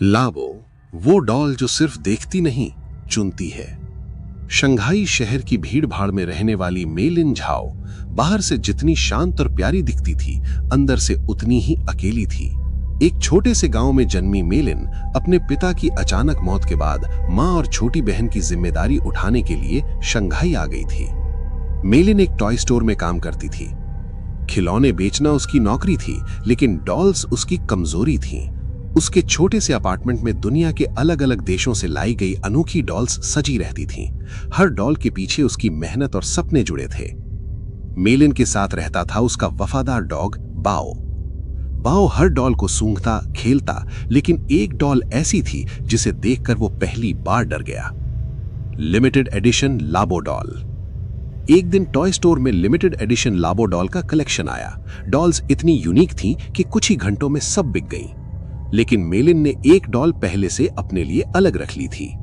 लाबो, वो डॉल जो सिर्फ देखती नहीं, चुनती है। शंघाई शहर की भीड़-भाड़ में रहने वाली मेलिन झाओ बाहर से जितनी शांत और प्यारी दिखती थी, अंदर से उतनी ही अकेली थी। एक छोटे से गांव में जन्मी मेलिन अपने पिता की अचानक मौत के बाद मां और छोटी बहन की जिम्मेदारी उठाने के लिए शंघाई आ गई थी। मेलिन एक टॉय स्टोर में काम करती थी। खिलौने बेचना उसकी नौकरी थी, लेकिन डॉल्स उसकी कमजोरी थीं। उसके छोटे से अपार्टमेंट में दुनिया के अलग अलग देशों से लाई गई अनोखी डॉल्स सजी रहती थीं। हर डॉल के पीछे उसकी मेहनत और सपने जुड़े थे। मेलिन के साथ रहता था उसका वफादार डॉग बाओ। बाओ हर डॉल को सूंघता, खेलता, लेकिन एक डॉल ऐसी थी जिसे देखकर वो पहली बार डर गया। लिमिटेड एडिशन लाबो डॉल। एक दिन टॉय स्टोर में लिमिटेड एडिशन लाबो डॉल का कलेक्शन आया। डॉल्स इतनी यूनिक थीं कि कुछ ही घंटों में सब बिक गईं। लेकिन मेलिन ने एक डॉल पहले से अपने लिए अलग रख ली थी।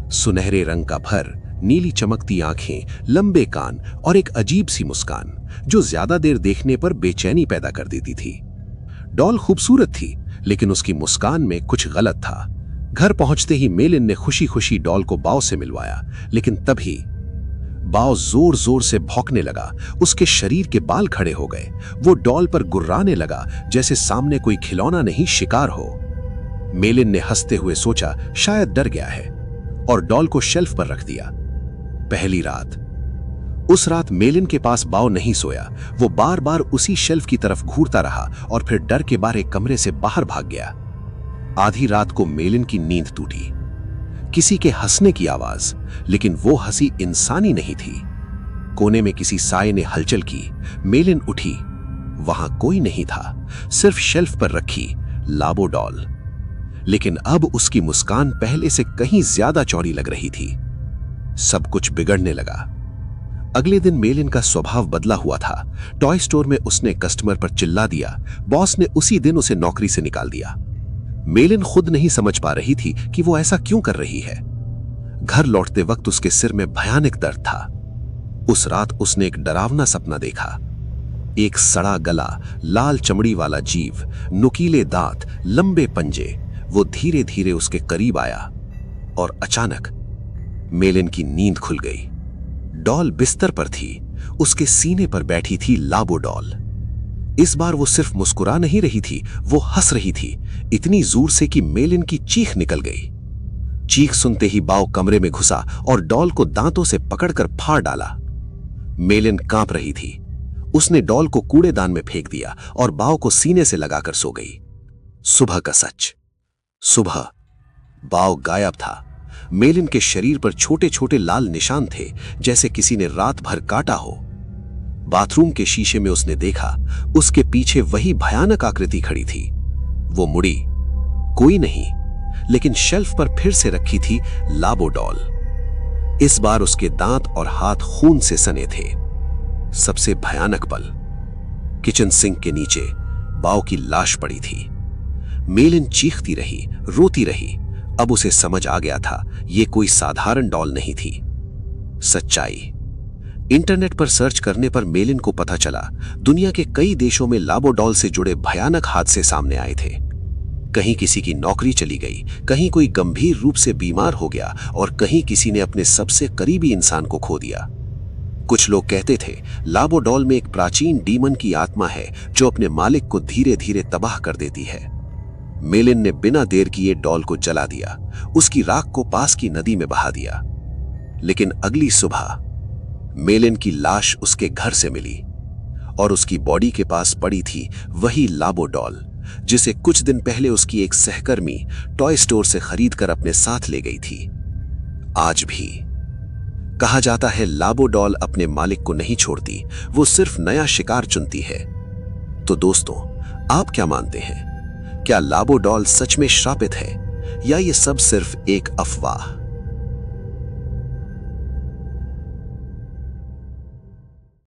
सुनहरे रंग का फर, नीली चमकती आंखें, लंबे कान और एक अजीब सी मुस्कान जो ज्यादा देर देखने पर बेचैनी पैदा कर देती थी। डॉल खूबसूरत थी, लेकिन उसकी मुस्कान में कुछ गलत था। घर पहुंचते ही मेलिन ने खुशी खुशी डॉल को बाओ से मिलवाया, लेकिन तभी बाओ जोर जोर से भौंकने लगा। उसके शरीर के बाल खड़े हो गए। वो डॉल पर गुर्राने लगा जैसे सामने कोई खिलौना नहीं, शिकार हो। मेलिन ने हंसते हुए सोचा शायद डर गया है, और डॉल को शेल्फ पर रख दिया। पहली रात। उस रात मेलिन के पास बाओ नहीं सोया। वो बार बार उसी शेल्फ की तरफ घूरता रहा और फिर डर के मारे कमरे से बाहर भाग गया। आधी रात को मेलिन की नींद टूटी। किसी के हंसने की आवाज, लेकिन वो हंसी इंसानी नहीं थी। कोने में किसी साए ने हलचल की। मेलिन उठी। वहां कोई नहीं था, सिर्फ शेल्फ पर रखी लाबो डॉल। लेकिन अब उसकी मुस्कान पहले से कहीं ज्यादा चौड़ी लग रही थी। सब कुछ बिगड़ने लगा। अगले दिन मेलिन का स्वभाव बदला हुआ था। टॉय स्टोर में उसने कस्टमर पर चिल्ला दिया। बॉस ने उसी दिन उसे नौकरी से निकाल दिया। मेलिन खुद नहीं समझ पा रही थी कि वो ऐसा क्यों कर रही है। घर लौटते वक्त उसके सिर में भयानक दर्द था। उस रात उसने एक डरावना सपना देखा। एक सड़ा गला, लाल चमड़ी वाला जीव, नुकीले दांत, लंबे पंजे। वो धीरे धीरे उसके करीब आया और अचानक मेलिन की नींद खुल गई। डॉल बिस्तर पर थी। उसके सीने पर बैठी थी लाबो डॉल। इस बार वो सिर्फ मुस्कुरा नहीं रही थी, वो हंस रही थी, इतनी जोर से कि मेलिन की चीख निकल गई। चीख सुनते ही बाओ कमरे में घुसा और डॉल को दांतों से पकड़कर फाड़ डाला। मेलिन कांप रही थी। उसने डॉल को कूड़ेदान में फेंक दिया और बाओ को सीने से लगाकर सो गई। सुबह का सच। सुबह बाओ गायब था। मेलिन के शरीर पर छोटे छोटे लाल निशान थे, जैसे किसी ने रात भर काटा हो। बाथरूम के शीशे में उसने देखा, उसके पीछे वही भयानक आकृति खड़ी थी। वो मुड़ी। कोई नहीं, लेकिन शेल्फ पर फिर से रखी थी लाबो डॉल। इस बार उसके दांत और हाथ खून से सने थे। सबसे भयानक पल, किचन सिंक के नीचे बाओ की लाश पड़ी थी। मेलिन चीखती रही, रोती रही। अब उसे समझ आ गया था, ये कोई साधारण डॉल नहीं थी। सच्चाई। इंटरनेट पर सर्च करने पर मेलिन को पता चला, दुनिया के कई देशों में लाबो डॉल से जुड़े भयानक हादसे सामने आए थे। कहीं किसी की नौकरी चली गई, कहीं कोई गंभीर रूप से बीमार हो गया और कहीं किसी ने अपने सबसे करीबी इंसान को खो दिया। कुछ लोग कहते थे लाबो डॉल में एक प्राचीन डीमन की आत्मा है जो अपने मालिक को धीरे धीरे तबाह कर देती है। मेलिन ने बिना देर किए डॉल को जला दिया, उसकी राख को पास की नदी में बहा दिया। लेकिन अगली सुबह मेलिन की लाश उसके घर से मिली और उसकी बॉडी के पास पड़ी थी वही लाबो डॉल, जिसे कुछ दिन पहले उसकी एक सहकर्मी टॉय स्टोर से खरीदकर अपने साथ ले गई थी। आज भी कहा जाता है लाबो डॉल अपने मालिक को नहीं छोड़ती, वो सिर्फ नया शिकार चुनती है। तो दोस्तों, आप क्या मानते हैं? क्या लाबो डॉल सच में श्रापित है या ये सब सिर्फ एक अफवाह?